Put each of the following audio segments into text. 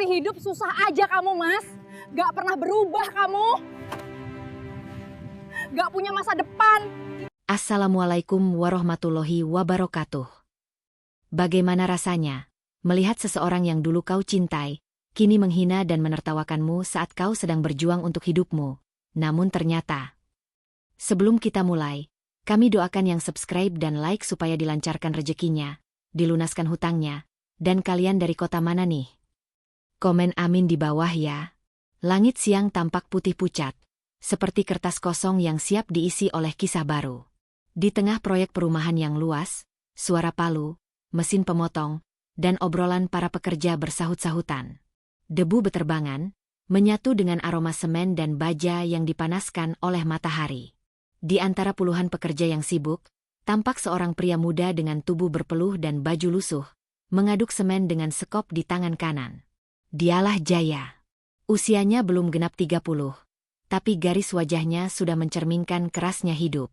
Masih hidup susah aja kamu, Mas. Gak pernah berubah kamu. Gak punya masa depan. Assalamualaikum warahmatullahi wabarakatuh. Bagaimana rasanya melihat seseorang yang dulu kau cintai, kini menghina dan menertawakanmu saat kau sedang berjuang untuk hidupmu? Namun ternyata, sebelum kita mulai, kami doakan yang subscribe dan like supaya dilancarkan rezekinya, dilunaskan hutangnya, dan kalian dari kota mana nih? Komen amin di bawah ya. Langit siang tampak putih pucat, seperti kertas kosong yang siap diisi oleh kisah baru. Di tengah proyek perumahan yang luas, suara palu, mesin pemotong, dan obrolan para pekerja bersahut-sahutan. Debu beterbangan, menyatu dengan aroma semen dan baja yang dipanaskan oleh matahari. Di antara puluhan pekerja yang sibuk, tampak seorang pria muda dengan tubuh berpeluh dan baju lusuh, mengaduk semen dengan sekop di tangan kanan. Dialah Jaya. Usianya belum genap 30, tapi garis wajahnya sudah mencerminkan kerasnya hidup.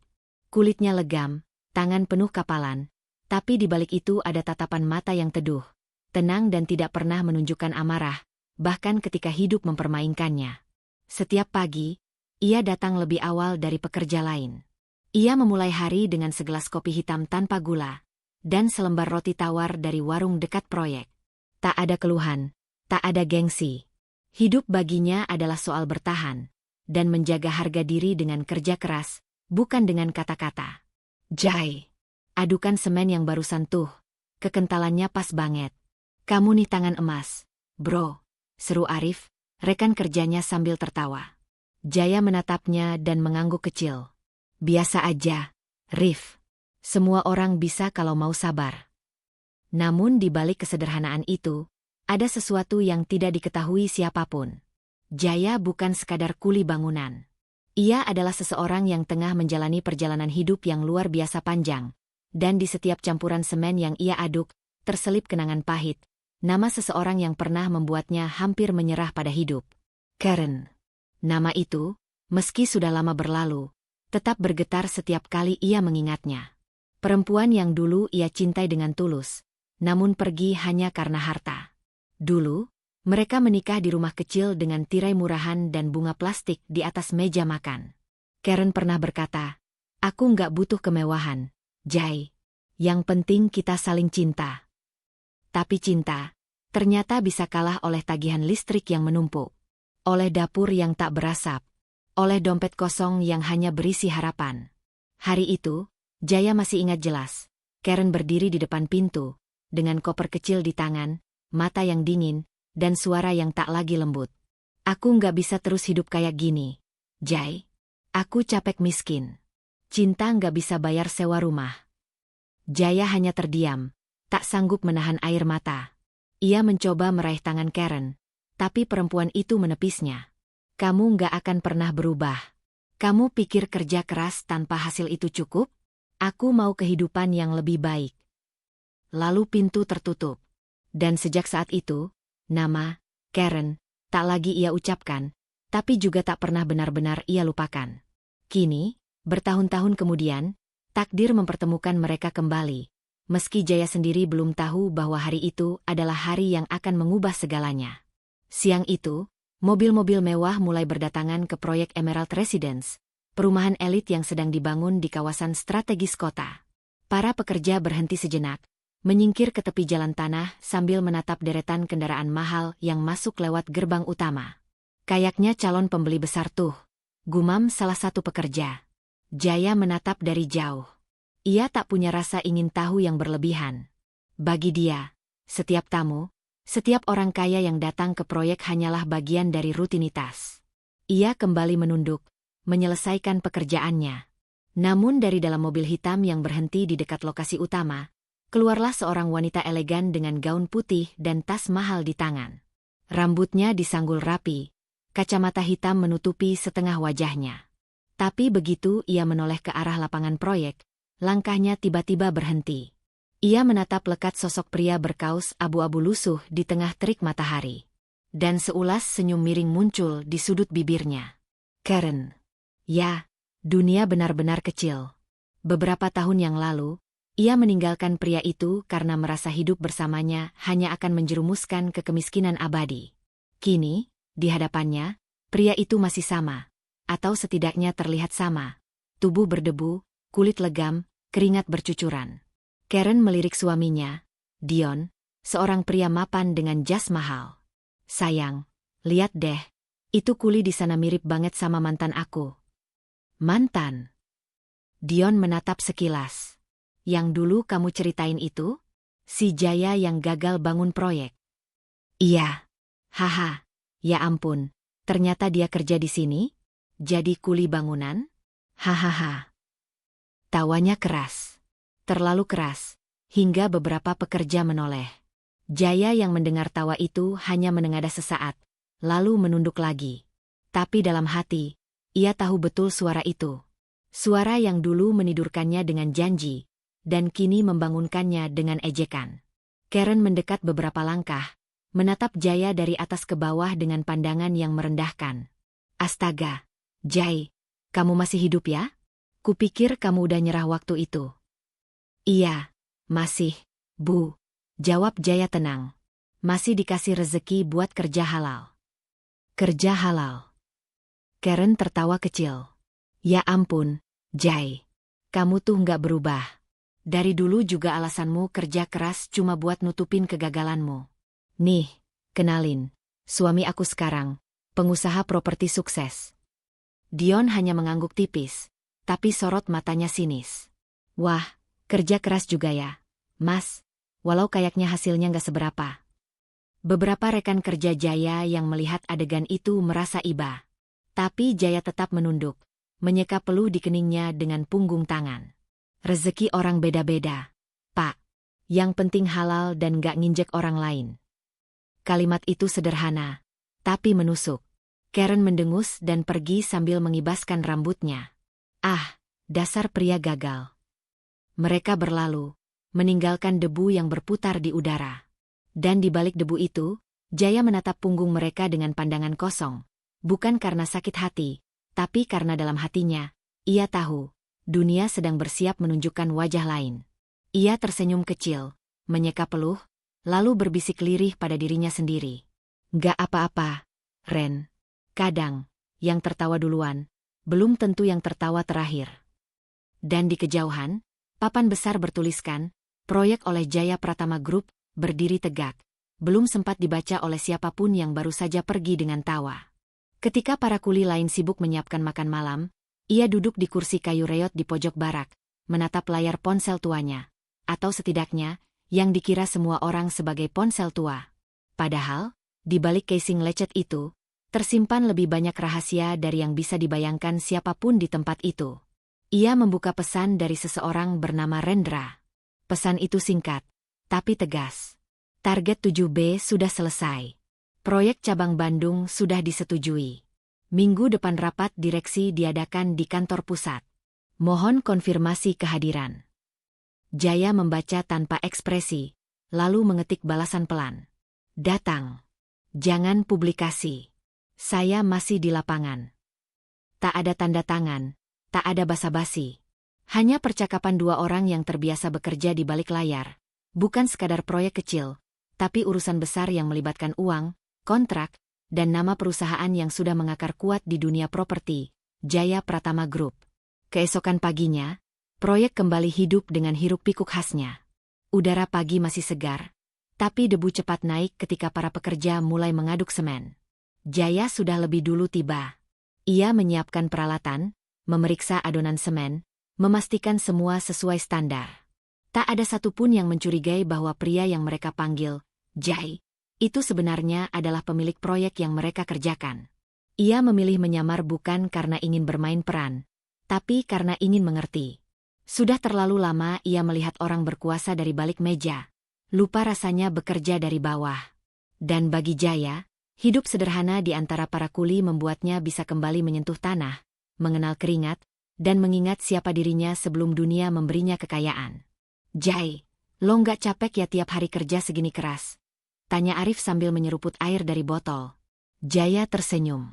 Kulitnya legam, tangan penuh kapalan, tapi di balik itu ada tatapan mata yang teduh, tenang dan tidak pernah menunjukkan amarah, bahkan ketika hidup mempermainkannya. Setiap pagi, ia datang lebih awal dari pekerja lain. Ia memulai hari dengan segelas kopi hitam tanpa gula, dan selembar roti tawar dari warung dekat proyek. Tak ada keluhan, tak ada gengsi. Hidup baginya adalah soal bertahan, dan menjaga harga diri dengan kerja keras, bukan dengan kata-kata. Jai, adukan semen yang barusan tuh, kekentalannya pas banget. Kamu nih tangan emas, bro, seru Arif, rekan kerjanya sambil tertawa. Jaya menatapnya dan mengangguk kecil. Biasa aja, Rif. Semua orang bisa kalau mau sabar. Namun di balik kesederhanaan itu, ada sesuatu yang tidak diketahui siapapun. Jaya bukan sekadar kuli bangunan. Ia adalah seseorang yang tengah menjalani perjalanan hidup yang luar biasa panjang. Dan di setiap campuran semen yang ia aduk, terselip kenangan pahit. Nama seseorang yang pernah membuatnya hampir menyerah pada hidup. Karen. Nama itu, meski sudah lama berlalu, tetap bergetar setiap kali ia mengingatnya. Perempuan yang dulu ia cintai dengan tulus, namun pergi hanya karena harta. Dulu, mereka menikah di rumah kecil dengan tirai murahan dan bunga plastik di atas meja makan. Karen pernah berkata, "Aku nggak butuh kemewahan, Jai. Yang penting kita saling cinta." Tapi cinta, ternyata bisa kalah oleh tagihan listrik yang menumpuk, oleh dapur yang tak berasap, oleh dompet kosong yang hanya berisi harapan. Hari itu, Jaya masih ingat jelas. Karen berdiri di depan pintu, dengan koper kecil di tangan, mata yang dingin, dan suara yang tak lagi lembut. "Aku nggak bisa terus hidup kayak gini, Jai. Aku capek miskin. Cinta nggak bisa bayar sewa rumah." Jaya hanya terdiam, tak sanggup menahan air mata. Ia mencoba meraih tangan Karen, tapi perempuan itu menepisnya. "Kamu nggak akan pernah berubah. Kamu pikir kerja keras tanpa hasil itu cukup? Aku mau kehidupan yang lebih baik." Lalu pintu tertutup. Dan sejak saat itu, nama Karen tak lagi ia ucapkan, tapi juga tak pernah benar-benar ia lupakan. Kini, bertahun-tahun kemudian, takdir mempertemukan mereka kembali. Meski Jaya sendiri belum tahu bahwa hari itu adalah hari yang akan mengubah segalanya. Siang itu, mobil-mobil mewah mulai berdatangan ke proyek Emerald Residence, perumahan elit yang sedang dibangun di kawasan strategis kota. Para pekerja berhenti sejenak, menyingkir ke tepi jalan tanah sambil menatap deretan kendaraan mahal yang masuk lewat gerbang utama. "Kayaknya calon pembeli besar tuh," gumam salah satu pekerja. Jaya menatap dari jauh. Ia tak punya rasa ingin tahu yang berlebihan. Bagi dia, setiap tamu, setiap orang kaya yang datang ke proyek hanyalah bagian dari rutinitas. Ia kembali menunduk, menyelesaikan pekerjaannya. Namun dari dalam mobil hitam yang berhenti di dekat lokasi utama, keluarlah seorang wanita elegan dengan gaun putih dan tas mahal di tangan. Rambutnya disanggul rapi, kacamata hitam menutupi setengah wajahnya. Tapi begitu ia menoleh ke arah lapangan proyek, langkahnya tiba-tiba berhenti. Ia menatap lekat sosok pria berkaus abu-abu lusuh di tengah terik matahari. Dan seulas senyum miring muncul di sudut bibirnya. "Karen." Ya, dunia benar-benar kecil. Beberapa tahun yang lalu, ia meninggalkan pria itu karena merasa hidup bersamanya hanya akan menjerumuskan ke kemiskinan abadi. Kini, di hadapannya, pria itu masih sama. Atau setidaknya terlihat sama. Tubuh berdebu, kulit legam, keringat bercucuran. Karen melirik suaminya, Dion, seorang pria mapan dengan jas mahal. Sayang, lihat deh, itu kuli di sana mirip banget sama mantan aku. Mantan? Dion menatap sekilas. Yang dulu kamu ceritain itu? Si Jaya yang gagal bangun proyek. Iya. Haha, ya ampun, ternyata dia kerja di sini? Jadi kuli bangunan? Hahaha. Tawanya keras. Terlalu keras, hingga beberapa pekerja menoleh. Jaya yang mendengar tawa itu hanya menengadah sesaat, lalu menunduk lagi. Tapi dalam hati, ia tahu betul suara itu. Suara yang dulu menidurkannya dengan janji, dan kini membangunkannya dengan ejekan. Karen mendekat beberapa langkah, menatap Jaya dari atas ke bawah dengan pandangan yang merendahkan. Astaga, Jay, kamu masih hidup ya? Kupikir kamu udah nyerah waktu itu. Iya, masih, Bu, jawab Jaya tenang. Masih dikasih rezeki buat kerja halal. Kerja halal. Karen tertawa kecil. Ya ampun, Jay, kamu tuh nggak berubah. Dari dulu juga alasanmu kerja keras cuma buat nutupin kegagalanmu. Nih, kenalin, suami aku sekarang, pengusaha properti sukses. Dion hanya mengangguk tipis, tapi sorot matanya sinis. Wah, kerja keras juga ya, Mas, walau kayaknya hasilnya nggak seberapa. Beberapa rekan kerja Jaya yang melihat adegan itu merasa iba. Tapi Jaya tetap menunduk, menyeka peluh di keningnya dengan punggung tangan. Rezeki orang beda-beda, Pak. Yang penting halal dan gak nginjek orang lain. Kalimat itu sederhana, tapi menusuk. Karen mendengus dan pergi sambil mengibaskan rambutnya. Ah, dasar pria gagal. Mereka berlalu, meninggalkan debu yang berputar di udara. Dan di balik debu itu, Jaya menatap punggung mereka dengan pandangan kosong. Bukan karena sakit hati, tapi karena dalam hatinya, ia tahu, dunia sedang bersiap menunjukkan wajah lain. Ia tersenyum kecil, menyeka peluh, lalu berbisik lirih pada dirinya sendiri. Gak apa-apa, Ren. Kadang, yang tertawa duluan, belum tentu yang tertawa terakhir. Dan di kejauhan, papan besar bertuliskan, proyek oleh Jaya Pratama Group, berdiri tegak. Belum sempat dibaca oleh siapapun yang baru saja pergi dengan tawa. Ketika para kuli lain sibuk menyiapkan makan malam, ia duduk di kursi kayu reot di pojok barak, menatap layar ponsel tuanya. Atau setidaknya, yang dikira semua orang sebagai ponsel tua. Padahal, di balik casing lecet itu, tersimpan lebih banyak rahasia dari yang bisa dibayangkan siapapun di tempat itu. Ia membuka pesan dari seseorang bernama Rendra. Pesan itu singkat, tapi tegas. Target 7B sudah selesai. Proyek cabang Bandung sudah disetujui. Minggu depan rapat direksi diadakan di kantor pusat. Mohon konfirmasi kehadiran. Jaya membaca tanpa ekspresi, lalu mengetik balasan pelan. Datang. Jangan publikasi. Saya masih di lapangan. Tak ada tanda tangan, tak ada basa-basi. Hanya percakapan dua orang yang terbiasa bekerja di balik layar. Bukan sekadar proyek kecil, tapi urusan besar yang melibatkan uang, kontrak, dan nama perusahaan yang sudah mengakar kuat di dunia properti, Jaya Pratama Group. Keesokan paginya, proyek kembali hidup dengan hiruk-pikuk khasnya. Udara pagi masih segar, tapi debu cepat naik ketika para pekerja mulai mengaduk semen. Jaya sudah lebih dulu tiba. Ia menyiapkan peralatan, memeriksa adonan semen, memastikan semua sesuai standar. Tak ada satupun yang mencurigai bahwa pria yang mereka panggil, Jay, itu sebenarnya adalah pemilik proyek yang mereka kerjakan. Ia memilih menyamar bukan karena ingin bermain peran, tapi karena ingin mengerti. Sudah terlalu lama ia melihat orang berkuasa dari balik meja. Lupa rasanya bekerja dari bawah. Dan bagi Jaya, hidup sederhana di antara para kuli membuatnya bisa kembali menyentuh tanah, mengenal keringat, dan mengingat siapa dirinya sebelum dunia memberinya kekayaan. Jay, lo nggak capek ya tiap hari kerja segini keras? Tanya Arif sambil menyeruput air dari botol. Jaya tersenyum.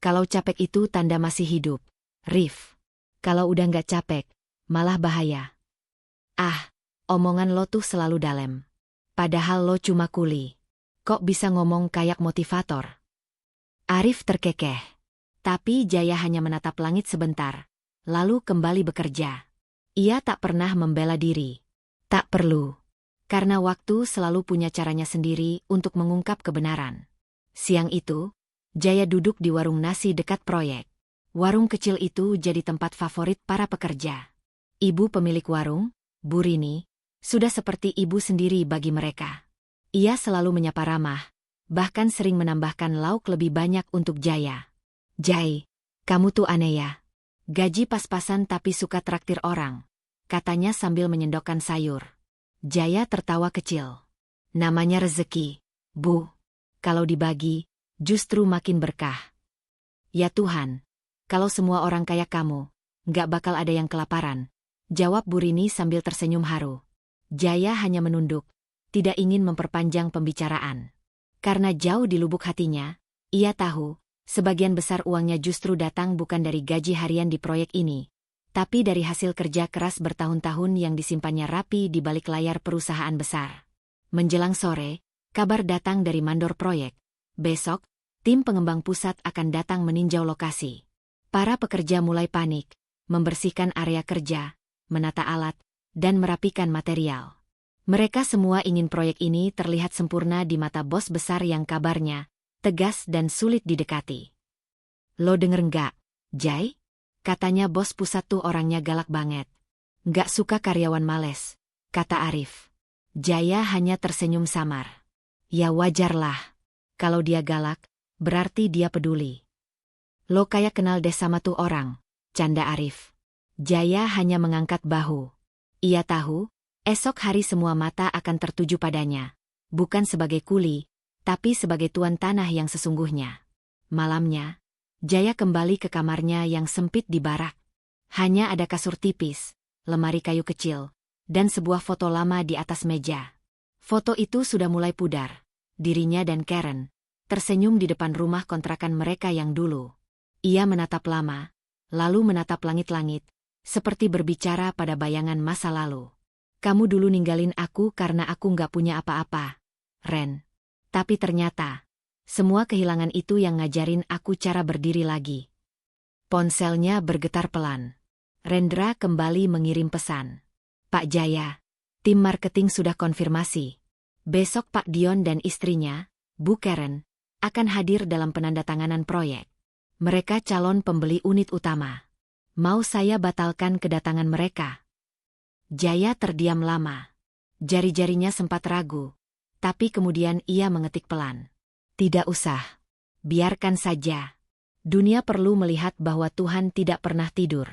Kalau capek itu tanda masih hidup, Rif. Kalau udah nggak capek, malah bahaya. Ah, omongan lo tuh selalu dalam. Padahal lo cuma kuli. Kok bisa ngomong kayak motivator? Arif terkekeh. Tapi Jaya hanya menatap langit sebentar, lalu kembali bekerja. Ia tak pernah membela diri. Tak perlu. Karena waktu selalu punya caranya sendiri untuk mengungkap kebenaran. Siang itu, Jaya duduk di warung nasi dekat proyek. Warung kecil itu jadi tempat favorit para pekerja. Ibu pemilik warung, Bu Rini, sudah seperti ibu sendiri bagi mereka. Ia selalu menyapa ramah, bahkan sering menambahkan lauk lebih banyak untuk Jaya. "Jai, kamu tuh aneh ya. Gaji pas-pasan tapi suka traktir orang," katanya sambil menyendokkan sayur. Jaya tertawa kecil. "Namanya rezeki, Bu. Kalau dibagi, justru makin berkah." "Ya Tuhan, kalau semua orang kayak kamu, nggak bakal ada yang kelaparan," jawab Bu Rini sambil tersenyum haru. Jaya hanya menunduk, tidak ingin memperpanjang pembicaraan. Karena jauh di lubuk hatinya, ia tahu, sebagian besar uangnya justru datang bukan dari gaji harian di proyek ini, tapi dari hasil kerja keras bertahun-tahun yang disimpannya rapi di balik layar perusahaan besar. Menjelang sore, kabar datang dari mandor proyek. Besok, tim pengembang pusat akan datang meninjau lokasi. Para pekerja mulai panik, membersihkan area kerja, menata alat, dan merapikan material. Mereka semua ingin proyek ini terlihat sempurna di mata bos besar yang kabarnya tegas dan sulit didekati. "Lo denger nggak, Jai? Katanya bos pusat tuh orangnya galak banget. Nggak suka karyawan males," kata Arif. Jaya hanya tersenyum samar. "Ya wajarlah. Kalau dia galak, berarti dia peduli." "Lo kayak kenal deh sama tuh orang," canda Arif. Jaya hanya mengangkat bahu. Ia tahu, esok hari semua mata akan tertuju padanya. Bukan sebagai kuli, tapi sebagai tuan tanah yang sesungguhnya. Malamnya, Jaya kembali ke kamarnya yang sempit di barak. Hanya ada kasur tipis, lemari kayu kecil, dan sebuah foto lama di atas meja. Foto itu sudah mulai pudar. Dirinya dan Karen tersenyum di depan rumah kontrakan mereka yang dulu. Ia menatap lama, lalu menatap langit-langit, seperti berbicara pada bayangan masa lalu. "Kamu dulu ninggalin aku karena aku nggak punya apa-apa, Ren. Tapi ternyata, semua kehilangan itu yang ngajarin aku cara berdiri lagi." Ponselnya bergetar pelan. Rendra kembali mengirim pesan. "Pak Jaya, tim marketing sudah konfirmasi. Besok Pak Dion dan istrinya, Bu Karen, akan hadir dalam penandatanganan proyek. Mereka calon pembeli unit utama. Mau saya batalkan kedatangan mereka?" Jaya terdiam lama. Jari-jarinya sempat ragu. Tapi kemudian ia mengetik pelan. "Tidak usah. Biarkan saja. Dunia perlu melihat bahwa Tuhan tidak pernah tidur."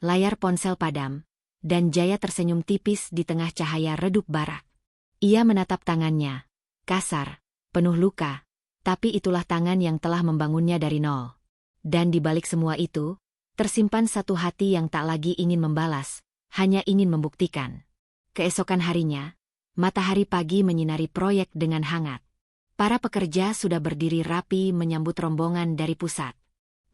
Layar ponsel padam, dan Jaya tersenyum tipis di tengah cahaya redup barak. Ia menatap tangannya. Kasar, penuh luka, tapi itulah tangan yang telah membangunnya dari nol. Dan di balik semua itu, tersimpan satu hati yang tak lagi ingin membalas, hanya ingin membuktikan. Keesokan harinya, matahari pagi menyinari proyek dengan hangat. Para pekerja sudah berdiri rapi menyambut rombongan dari pusat.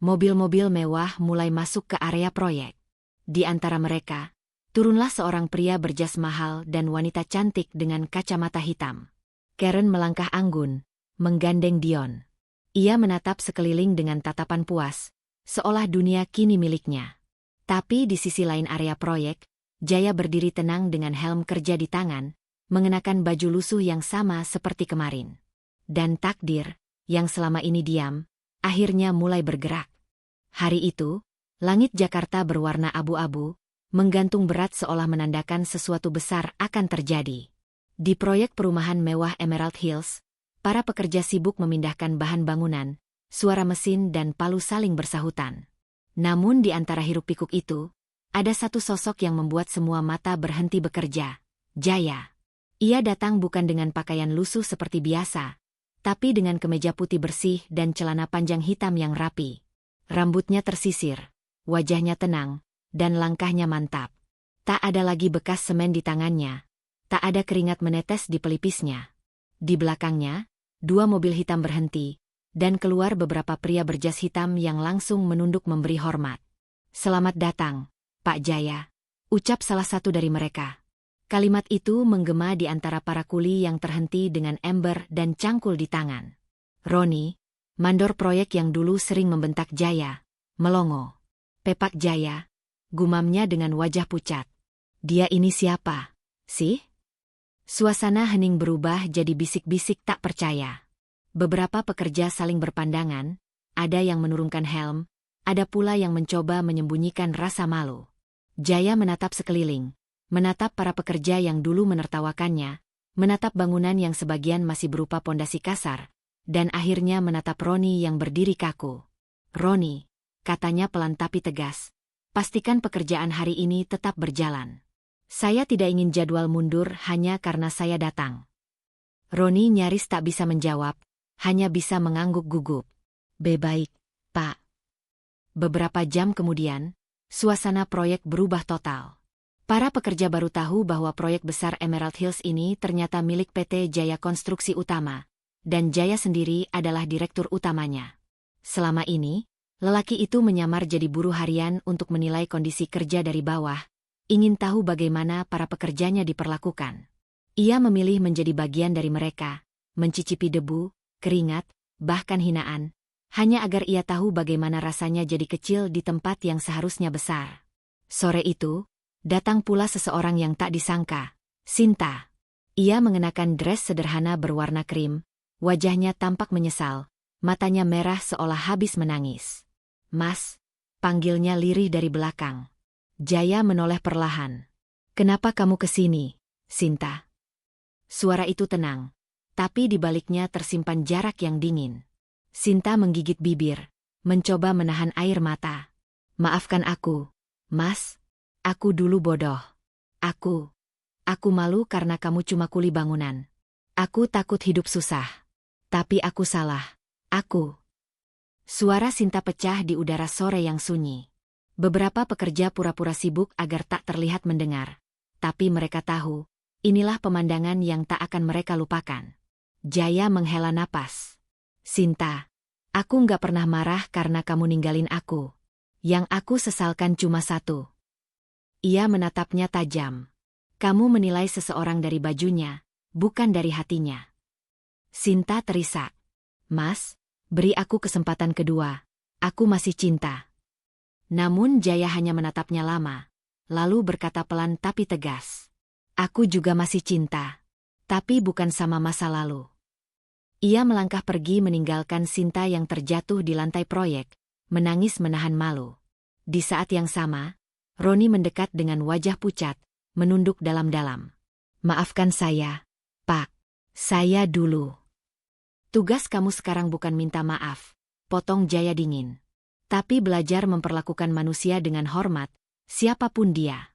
Mobil-mobil mewah mulai masuk ke area proyek. Di antara mereka, turunlah seorang pria berjas mahal dan wanita cantik dengan kacamata hitam. Karen melangkah anggun, menggandeng Dion. Ia menatap sekeliling dengan tatapan puas, seolah dunia kini miliknya. Tapi di sisi lain area proyek, Jaya berdiri tenang dengan helm kerja di tangan, mengenakan baju lusuh yang sama seperti kemarin. Dan takdir, yang selama ini diam, akhirnya mulai bergerak. Hari itu, langit Jakarta berwarna abu-abu, menggantung berat seolah menandakan sesuatu besar akan terjadi. Di proyek perumahan mewah Emerald Hills, para pekerja sibuk memindahkan bahan bangunan, suara mesin dan palu saling bersahutan. Namun di antara hiruk-pikuk itu, ada satu sosok yang membuat semua mata berhenti bekerja, Jaya. Ia datang bukan dengan pakaian lusuh seperti biasa, tapi dengan kemeja putih bersih dan celana panjang hitam yang rapi. Rambutnya tersisir, wajahnya tenang, dan langkahnya mantap. Tak ada lagi bekas semen di tangannya, tak ada keringat menetes di pelipisnya. Di belakangnya, dua mobil hitam berhenti, dan keluar beberapa pria berjas hitam yang langsung menunduk memberi hormat. "Selamat datang, Pak Jaya," ucap salah satu dari mereka. Kalimat itu menggema di antara para kuli yang terhenti dengan ember dan cangkul di tangan. "Roni, Mandor proyek yang dulu sering membentak Jaya, melongo. Pepak Jaya, gumamnya dengan wajah pucat. Dia ini siapa, sih? Suasana hening berubah jadi bisik-bisik tak percaya. Beberapa pekerja saling berpandangan, ada yang menurunkan helm, ada pula yang mencoba menyembunyikan rasa malu. Jaya menatap sekeliling, menatap para pekerja yang dulu menertawakannya, menatap bangunan yang sebagian masih berupa pondasi kasar, dan akhirnya menatap Roni yang berdiri kaku. "Roni," katanya pelan tapi tegas, "pastikan pekerjaan hari ini tetap berjalan. Saya tidak ingin jadwal mundur hanya karena saya datang." Roni nyaris tak bisa menjawab, hanya bisa mengangguk gugup. "Baik, Pak." Beberapa jam kemudian, suasana proyek berubah total. Para pekerja baru tahu bahwa proyek besar Emerald Hills ini ternyata milik PT Jaya Konstruksi Utama, dan Jaya sendiri adalah direktur utamanya. Selama ini, lelaki itu menyamar jadi buruh harian untuk menilai kondisi kerja dari bawah, ingin tahu bagaimana para pekerjanya diperlakukan. Ia memilih menjadi bagian dari mereka, mencicipi debu, keringat, bahkan hinaan, hanya agar ia tahu bagaimana rasanya jadi kecil di tempat yang seharusnya besar. Sore itu, datang pula seseorang yang tak disangka, Sinta. Ia mengenakan dress sederhana berwarna krim, wajahnya tampak menyesal, matanya merah seolah habis menangis. "Mas," panggilnya lirih dari belakang. Jaya menoleh perlahan. "Kenapa kamu kesini, Sinta?" Suara itu tenang, tapi di baliknya tersimpan jarak yang dingin. Sinta menggigit bibir, mencoba menahan air mata. "Maafkan aku, Mas. Aku dulu bodoh. Aku malu karena kamu cuma kuli bangunan. Aku takut hidup susah. Tapi aku salah. Aku." Suara Sinta pecah di udara sore yang sunyi. Beberapa pekerja pura-pura sibuk agar tak terlihat mendengar. Tapi mereka tahu, inilah pemandangan yang tak akan mereka lupakan. Jaya menghela napas. "Sinta, aku nggak pernah marah karena kamu ninggalin aku. Yang aku sesalkan cuma satu." Ia menatapnya tajam. "Kamu menilai seseorang dari bajunya, bukan dari hatinya." Sinta terisak. "Mas, beri aku kesempatan kedua. Aku masih cinta." Namun Jaya hanya menatapnya lama, lalu berkata pelan tapi tegas. "Aku juga masih cinta. Tapi bukan sama masa lalu." Ia melangkah pergi meninggalkan Sinta yang terjatuh di lantai proyek, menangis menahan malu. Di saat yang sama, Roni mendekat dengan wajah pucat, menunduk dalam-dalam. "Maafkan saya, Pak. Saya dulu." "Tugas kamu sekarang bukan minta maaf," potong Jaya dingin. "Tapi belajar memperlakukan manusia dengan hormat, siapapun dia."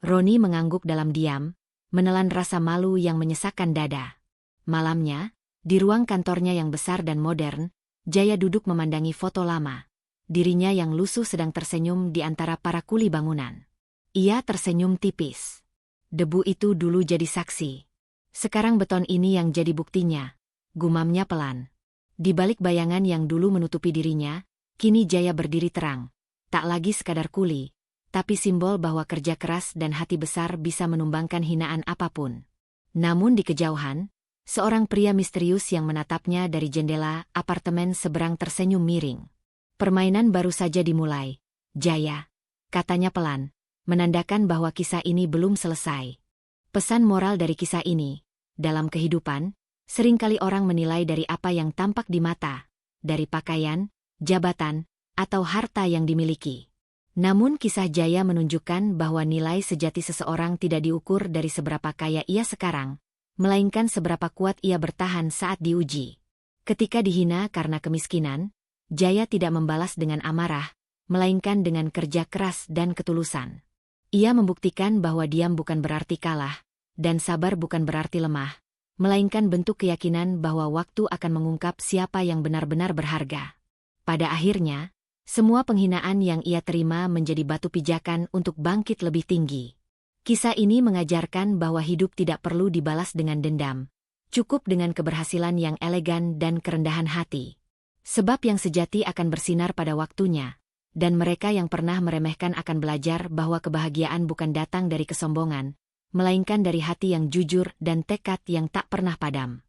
Roni mengangguk dalam diam, menelan rasa malu yang menyesakkan dada. Malamnya, di ruang kantornya yang besar dan modern, Jaya duduk memandangi foto lama. Dirinya yang lusuh sedang tersenyum di antara para kuli bangunan. Ia tersenyum tipis. Debu itu dulu jadi saksi. Sekarang beton ini yang jadi buktinya, gumamnya pelan. Di balik bayangan yang dulu menutupi dirinya, kini Jaya berdiri terang. Tak lagi sekadar kuli, tapi simbol bahwa kerja keras dan hati besar bisa menumbangkan hinaan apapun. Namun di kejauhan, seorang pria misterius yang menatapnya dari jendela apartemen seberang tersenyum miring. "Permainan baru saja dimulai, Jaya," katanya pelan, menandakan bahwa kisah ini belum selesai. Pesan moral dari kisah ini, dalam kehidupan, seringkali orang menilai dari apa yang tampak di mata, dari pakaian, jabatan, atau harta yang dimiliki. Namun kisah Jaya menunjukkan bahwa nilai sejati seseorang tidak diukur dari seberapa kaya ia sekarang, melainkan seberapa kuat ia bertahan saat diuji. Ketika dihina karena kemiskinan, Jaya tidak membalas dengan amarah, melainkan dengan kerja keras dan ketulusan. Ia membuktikan bahwa diam bukan berarti kalah, dan sabar bukan berarti lemah, melainkan bentuk keyakinan bahwa waktu akan mengungkap siapa yang benar-benar berharga. Pada akhirnya, semua penghinaan yang ia terima menjadi batu pijakan untuk bangkit lebih tinggi. Kisah ini mengajarkan bahwa hidup tidak perlu dibalas dengan dendam, cukup dengan keberhasilan yang elegan dan kerendahan hati. Sebab yang sejati akan bersinar pada waktunya, dan mereka yang pernah meremehkan akan belajar bahwa kebahagiaan bukan datang dari kesombongan, melainkan dari hati yang jujur dan tekad yang tak pernah padam.